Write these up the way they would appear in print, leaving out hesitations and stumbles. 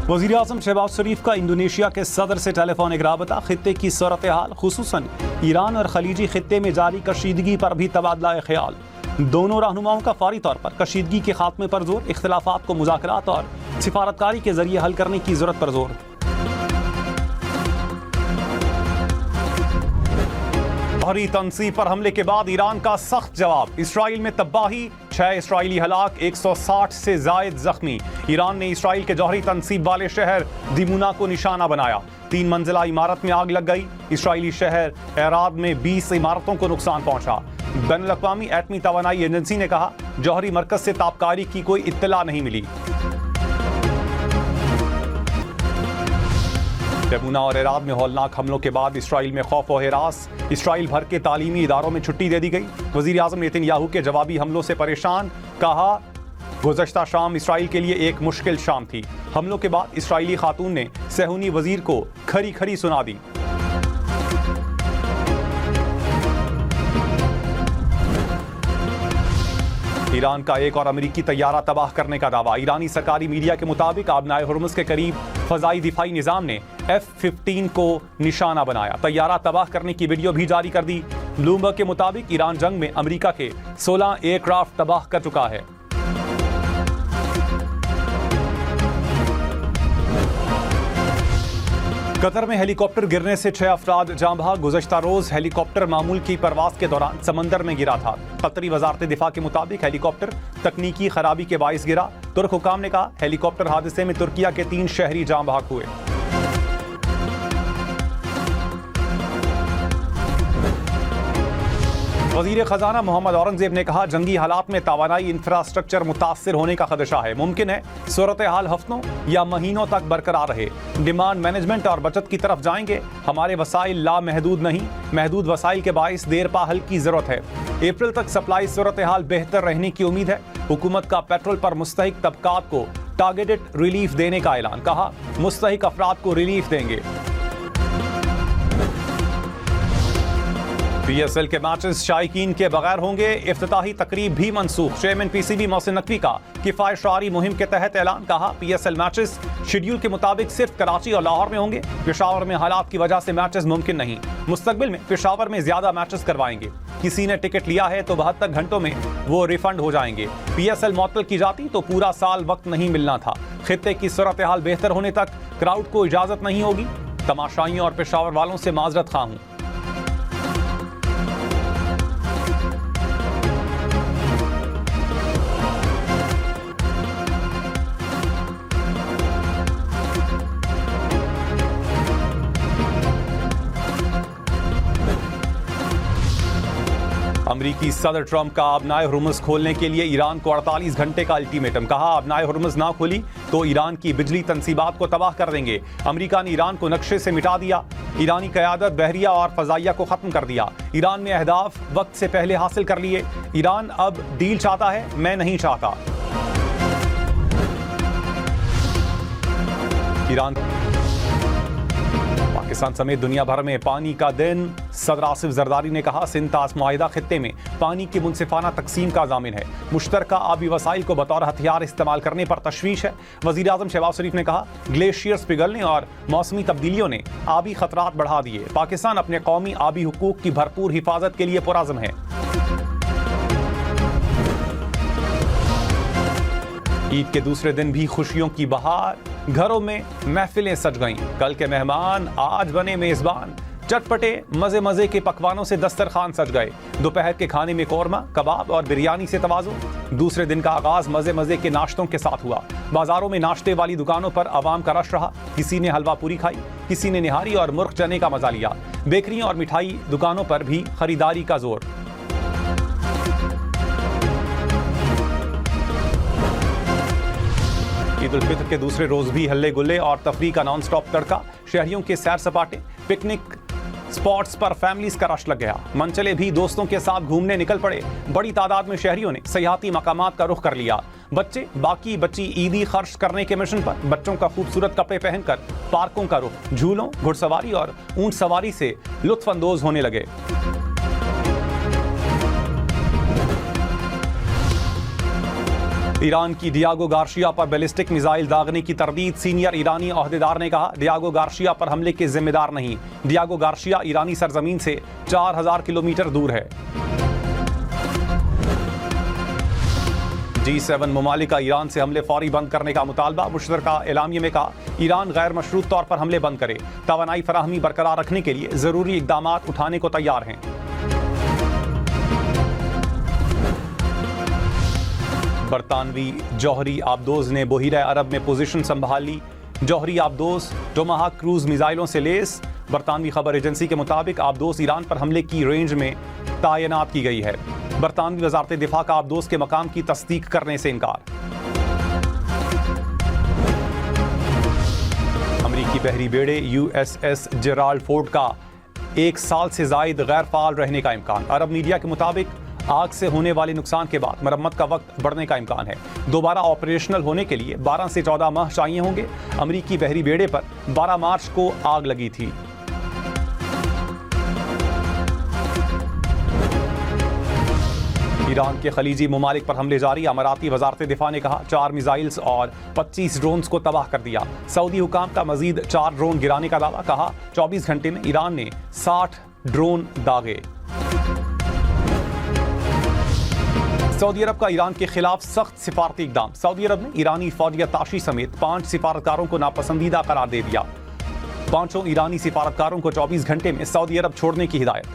वज़ीर-ए-आज़म शहबाज शरीफ का इंडोनेशिया के सदर से टेलीफोनिक राबता, खित्ते की सूरत हाल खुसूसन ईरान और खलीजी खित्ते में जारी कशीदगी पर भी तबादला ख्याल। दोनों रहनुमाओं का फौरी तौर पर कशीदगी के खात्मे पर जोर, इख्तिलाफात को मुज़ाकरात और सिफारतकारी के जरिए हल करने की ज़रूरत पर जोर। जौहरी तनसीब पर हमले के बाद ईरान का सख्त जवाब, इसराइल में तबाही, 6 इसराइली हलाक, 160 से जायद जख्मी। ईरान ने इसराइल के जौहरी तनसीब वाले शहर दिमुना को निशाना बनाया। 3 मंजिला इमारत में आग लग गई। इसराइली शहर एराद में 20 इमारतों को नुकसान पहुंचा। बैनुल-अक़वामी एटमी तवानाई एजेंसी ने कहा, जौहरी मरकज से ताबकारी की कोई इत्तला नहीं मिली। दिमुना और एराद में हौलनाक हमलों के बाद इसराइल में खौफ और हिरास, इसराइल भर के तालीमी इदारों में छुट्टी दे दी गई। वज़ीर-ए-आज़म नेतन्याहू के जवाबी हमलों से परेशान, कहा गुज़श्ता शाम इसराइल के लिए एक मुश्किल शाम थी। हमलों के बाद इसराइली खातून ने सेहूनी वजीर को खरी खरी सुना दी। ईरान का एक और अमेरिकी तैयारा तबाह करने का दावा। ईरानी सरकारी मीडिया के मुताबिक आबनाए हुर्मुज़ के करीब फ़ज़ाई दिफाई निज़ाम ने F-15 को निशाना बनाया। तैयारा तबाह करने की वीडियो भी जारी कर दी। ब्लूमबर्ग के मुताबिक ईरान जंग में अमेरिका के 16 एयरक्राफ्ट तबाह कर चुका है। कतर में हेलीकॉप्टर गिरने से 6 अफराद जाँ बहक। गुज़श्ता रोज हेलीकॉप्टर मामूल की परवाज के दौरान समंदर में गिरा था। कतरी वजारत दिफा के मुताबिक हेलीकॉप्टर तकनीकी खराबी के बाइस गिरा। तुर्क हुकाम ने कहा, हेलीकॉप्टर हादसे में तुर्किया के 3 शहरी जाँ बहक हुए। वज़ीर ख़जाना मोहम्मद औरंगज़ेब ने कहा, जंगी हालात में तवानाई इंफ्रास्ट्रक्चर मुतासिर होने का खदशा है। मुमकिन है सूरत हाल हफ्तों या महीनों तक बरकरार रहे। डिमांड मैनेजमेंट और बचत की तरफ जाएंगे। हमारे वसाइल लामहदूद नहीं, महदूद वसाइल के बाइस देर पा हल की ज़रूरत है। अप्रैल तक सप्लाई सूरत हाल बेहतर रहने की उम्मीद है। हुकूमत का पेट्रोल पर मुस्तहिक तबकात को टारगेटेड रिलीफ देने का ऐलान। कहा, मुस्तहिक अफराद को रिलीफ देंगे। PSL के मैचेस शायकीन के बगैर होंगे। इफ्तिताही तकरीब भी मनसूख। चेयरमैन PCB मोहसिन नकवी का किफायत शारी मुहिम के तहत ऐलान। कहा, PSL मैचेस शेड्यूल के मुताबिक सिर्फ कराची और लाहौर में होंगे। पेशावर में हालात की वजह से मैचेस मुमकिन नहीं। मुस्तकबिल में पेशावर में ज्यादा मैचेस करवाएंगे। किसी ने टिकट लिया है तो 72 घंटों में वो रिफंड हो जाएंगे। PSL मुअत्तल की जाती तो पूरा साल वक्त नहीं मिलना था। खित्ते की सूरत हाल बेहतर होने तक क्राउड को इजाजत नहीं होगी। तमाशाइयों और पेशावर वालों से माजरत खा हूं। अमरीकी सदर ट्रंप का आबनाए हुर्मुज़ खोलने के लिए ईरान को 48 घंटे का अल्टीमेटम। कहा, आबनाए हुर्मुज़ ना खोली तो ईरान की बिजली तनसीबात को तबाह कर देंगे। अमरीका ने ईरान को नक्शे से मिटा दिया। ईरानी क़यादत बहरिया और फ़ज़ाइया को ख़त्म कर दिया। ईरान ने अहदाफ वक्त से पहले हासिल कर लिए। ईरान अब डील चाहता है, मैं नहीं चाहता। ईरान पाकिस्तान समेत दुनिया भर में पानी का दिन। सदर आसिफ जरदारी ने कहा, सिंध तास मुआहिदा खित्ते में पानी की मुनसिफाना तकसीम का ज़ामिन है। मुश्तरका आबी वसाइल को बतौर हथियार इस्तेमाल करने पर तशवीश है। वज़ीर-ए-आज़म शहबाज शरीफ ने कहा, ग्लेशियर्स पिघलने और मौसमी तब्दीलियों ने आबी खतरात बढ़ा दिए। पाकिस्तान अपने कौमी आबी हुकूक की भरपूर हिफाजत के लिए पुरअज़्म है। ईद के दूसरे दिन भी खुशियों की बहार। घरों में महफिलें सज गईं। कल के मेहमान आज बने मेजबान। चटपटे मजे मजे के पकवानों से दस्तरखान सज गए। दोपहर के खाने में कौरमा, कबाब और बिरयानी से तवाज़ो। दूसरे दिन का आगाज मजे मजे के नाश्तों के साथ हुआ। बाजारों में नाश्ते वाली दुकानों पर आवाम का रश रहा। किसी ने हलवा पूरी खाई, किसी ने निहारी और मुर्ग चने का मजा लिया। बेकरियों और मिठाई दुकानों पर भी खरीदारी का जोर। ईद उल फित्र के दूसरे रोज भी हल्ले गुल्ले और तफरीह का नॉन स्टॉप तड़का। शहरियों के सैर सपाटे, पिकनिक स्पॉट्स पर फैमिलीज का रश लग गया। मनचले भी दोस्तों के साथ घूमने निकल पड़े। बड़ी तादाद में शहरियों ने सयाहती मकामात का रुख कर लिया। बच्चे बाकी बच्ची ईदी खर्च करने के मिशन पर। बच्चों का खूबसूरत कपड़े पहनकर पार्कों का रुख, झूलों, घुड़सवारी और ऊंट सवारी से लुत्फ अंदोज होने लगे। ईरान की डियागो गार्शिया पर बैलिस्टिक मिसाइल दागने की तरदीद। सीनियर ईरानी ओहदेदार ने कहा, डियागो गार्शिया पर हमले के जिम्मेदार नहीं। डियागो गार्शिया ईरानी सरजमीन से 4000 किलोमीटर दूर है। G7 ममालिक का ईरान से हमले फौरी बंद करने का मुतालबा। मुश्तरका एलामिया में कहा, ईरान गैर मशरूत तौर पर हमले बंद करे, तवानाई फराहमी बरकरार रखने के लिए जरूरी इकदाम उठाने को तैयार हैं। बरतानवी जौहरी आबदोज ने बहीरा अरब में पोजीशन संभाल ली। जौहरी आबदोज टोमाहाक क्रूज मिसाइलों से लेस। बरतानवी खबर एजेंसी के मुताबिक आबदोज ईरान पर हमले की रेंज में तैनात की गई है। बरतानवी वजारत दिफा का आबदोज के मकाम की तस्दीक करने से इनकार। अमरीकी बहरी बेड़े USS जेराल्ड फोर्ड का 1 साल से जायद गैर फाल रहने का इम्कान। अरब मीडिया के मुताबिक आग से होने वाले नुकसान के बाद मरम्मत का वक्त बढ़ने का इम्कान है। दोबारा ऑपरेशनल होने के लिए 12 से 14 माह चाहिए होंगे। अमरीकी बहरी बेड़े पर 12 मार्च को आग लगी थी। ईरान के खलीजी ममालिक पर हमले जारी। अमाराती वजारत दिफा ने कहा, 4 मिसाइल्स और 25 ड्रोन्स को तबाह कर दिया। सऊदी हुकाम का मजीद 4 ड्रोन गिराने का दावा। कहा, 24 घंटे में ईरान ने 60 ड्रोन दागे। सऊदी अरब का ईरान के खिलाफ सख्त सिफारती इकदाम। सऊदी अरब ने ईरानी फौजी अत्ताशी समेत 5 सिफारतकारों को नापसंदीदा करार दे दिया। 5 ईरानी सिफारतकारों को 24 घंटे में सऊदी अरब छोड़ने की हिदायत।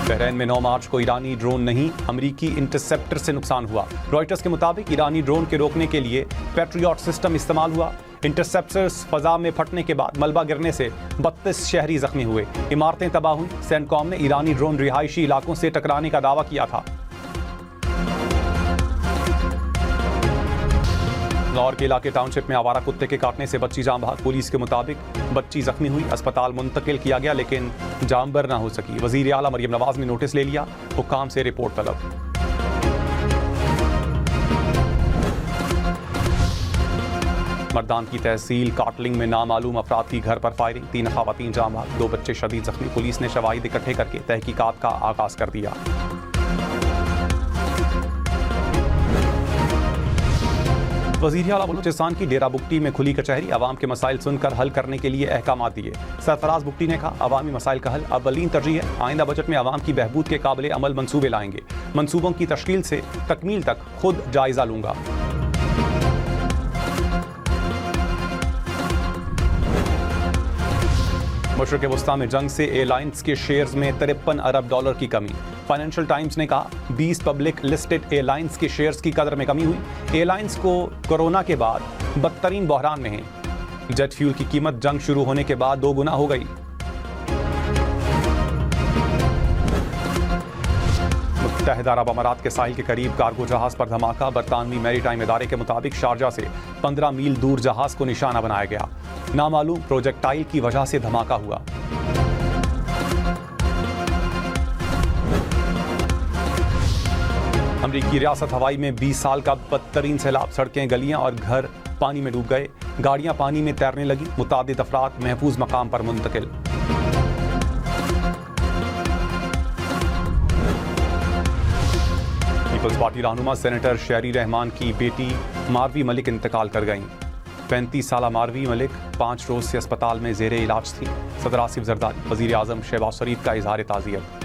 बहरैन में 9 मार्च को ईरानी ड्रोन नहीं, अमरीकी इंटरसेप्टर से नुकसान हुआ। रॉयटर्स के मुताबिक ईरानी ड्रोन के रोकने के लिए पैट्रियट सिस्टम इस्तेमाल हुआ। इंटरसेप्टर्स फजा में फटने के बाद मलबा गिरने से 32 शहरी जख्मी हुए। इमारतें तबाह हुई। सेंटकॉम ने ईरानी ड्रोन रिहायशी इलाकों से टकराने का दावा किया था। लाहौर के इलाके टाउनशिप में आवारा कुत्ते के काटने से बच्ची जाम बहक। पुलिस के मुताबिक बच्ची जख्मी हुई, अस्पताल मुंतकिल किया गया लेकिन जामबर ना हो सकी। वजीर आला मरियम नवाज ने नोटिस ले लिया, हुक्काम से रिपोर्ट तलब। मर्दान की तहसील काटलिंग में नामालूम अफराद की घर पर फायरिंग। 3 खवातीन जाम बहक, 2 बच्चे शदीद जख्मी। पुलिस ने शवाहिद इकट्ठे करके तहकीकात का आगाज कर दिया। वज़ीर आला बलूचिस्तान की डेरा बुगटी में खुली कचहरी। अवाम के मसाइल सुनकर हल करने के लिए अहकाम दिए। सरफराज बुगटी ने कहा, अवामी मसाइल का हल अव्वलीन तरजीह है। आइंदा बजट में अवाम की बहबूद के काबिल अमल मंसूबे लाएंगे। मंसूबों की तश्कील से तकमील तक खुद जायजा लूंगा। मशरक़ वस्ता में जंग से एयरलाइंस के शेयर्स में $53 अरब की कमी। फाइनेंशियल टाइम्स ने कहा, 20 पब्लिक लिस्टेड एयरलाइंस के शेयर्स की कदर में कमी हुई। एयरलाइंस को कोरोना के बाद बदतरीन बहरान में है। जेट फ्यूल की कीमत जंग शुरू होने के बाद 2 गुना हो गई। मुत्तहिदा अरब अमारात के साहिल के करीब कार्गो जहाज पर धमाका। बरतानवी मैरीटाइम इदारे के मुताबिक शारजा से 15 मील दूर जहाज को निशाना बनाया गया। नामालूम प्रोजेक्टाइल की वजह से धमाका हुआ। अमरीकी रियासत हवाई में 20 साल का बदतरीन सैलाब। सड़कें, गलियां और घर पानी में डूब गए। गाड़ियां पानी में तैरने लगी। मुतादिद अफराद महफूज मकाम पर मुंतकिल। पीपल्स पार्टी रहनुमा सेनेटर शेरी रहमान की बेटी मारवी मलिक इंतकाल कर गईं। 35 साला मारवी मलिक 5 रोज से अस्पताल में जेरे इलाज थी। सदर आसिफ जरदारी, वजीर आजम शहबाज शरीफ का इजहार ताज़ियत।